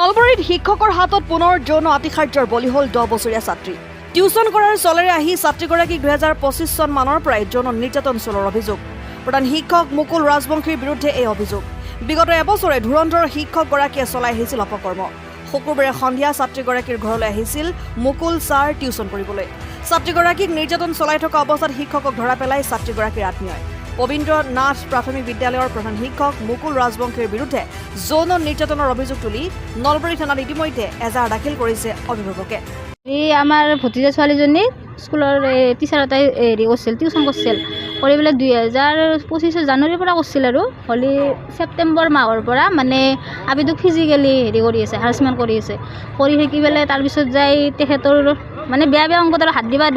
নলবাৰীত শিক্ষকৰ হাতত পুনৰ যৌন আতিশাৰ্যৰ বলি হ'ল 10 বছৰীয়া ছাত্ৰী। টিউচন কৰাৰ চলেৰে আহি ছাত্ৰীগৰাকীক 2025 চন মানৰ পৰাই যৌন নিৰ্যাতন চলোৱাৰ অভিযোগ। প্ৰধান শিক্ষক মুকুল ৰাজবংশীৰ বিৰুদ্ধে এই অভিযোগ। বিগত এবছৰে ধুৰন্ধৰ শিক্ষকগৰাকীয়ে চলাই আহিছিল অপকৰ্ম। শুকুৰবাৰে সন্ধিয়া ছাত্ৰীগৰাকীৰ ঘৰলৈ আহিছিল মুকুল ছাৰ টিউচন কৰিবলৈ। ছাত্ৰীগৰাকীক নিৰ্যাতন চলাই থকা অৱস্থাত শিক্ষকক ধৰা পেলাই ছাত্ৰীগৰাকীৰ আত্মীয়ই। পবিন্দ্ৰ নাথ প্ৰাথমিক বিদ্যালয়ৰ প্ৰধান শিক্ষক মুকুল ৰাজবংশীৰ বিৰুদ্ধে যৌন নিৰ্যাতনৰ অভিযোগ তুলি নলবাৰী থানাত ইতিমধ্যে এজাহাৰ দাখিল কৰিছে অভিভাৱকে। আমাৰ ভতিজা ছোৱালীজনী স্কুলৰ টিচাৰ এটাই কৰিছিল, টিউচন কৰিছিল। কৰি পেলাই 2025 জানুৱাৰীৰ পৰা কৰিছিল আৰু হ'লে ছেপ্টেম্বৰ মাহৰ পৰা মানে আবিটোক ফিজিকেলি কৰি আছে, হাৰাছমেণ্ট কৰি আছে। কৰি থাকি পেলাই তাৰপিছত যাই তেখেতৰ মানে বেয়া অংকত আৰু হাত দিবা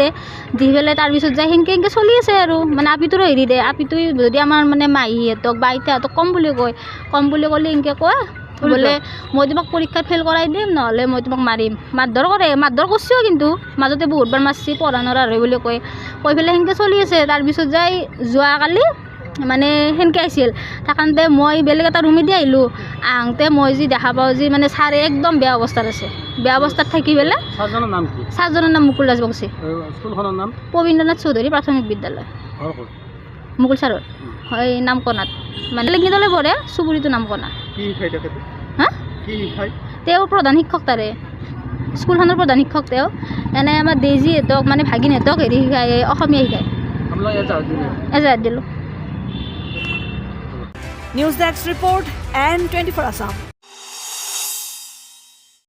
দি পেলাই তাৰপিছত যাই সেনেকৈ চলি আছে আৰু মানে আপিটোৰো দে। আপিটোই যদি আমাৰ মানে মাহীহঁতক বা আইতাহঁতক কম বুলি ক'লে এনেকৈ কয় বোলে মই তোমাক পৰীক্ষাত ফেইল কৰাই দিম, নহ'লে মই তোমাক মাৰিম। মাৰধৰ কৰিছেও, কিন্তু মাজতে বহুতবাৰ মাৰছি, পঢ়া নৰা হয় বুলি কৈ পেলাই সেনেকৈ চলি আছে। তাৰপিছত যাই যোৱাকালি মানে সেনেকৈ আহিছিল থাকোঁতে মই বেলেগ এটা ৰুমে দি আহিলোঁ। আহোঁতে মই যি দেখা পাওঁ যি মানে ছাৰে একদম বেয়া অৱস্থাত আছে। বেয়া অৱস্থাত থাকি পেলাই ছাৰজনৰ নাম মুকুল ৰাজবংশী, স্কুলখনৰ নাম পবিন্দ্ৰনাথ চৌধুৰী প্ৰাথমিক বিদ্যালয়। মুকুল ছাৰৰ হয় নাম কণাত, মানে লেঙিদলে পৰে, চুবুৰীটো নাম কণাত। তেওঁ প্ৰধান শিক্ষক, তাৰে স্কুলখনৰ প্ৰধান শিক্ষক। তেওঁ এনে আমাৰ ডেইজিহঁতক মানে ভাগিনহঁতক শিকায়, অসমীয়া শিকায়। এজাহাৰ দিলোঁ। News desk report N24 Assam.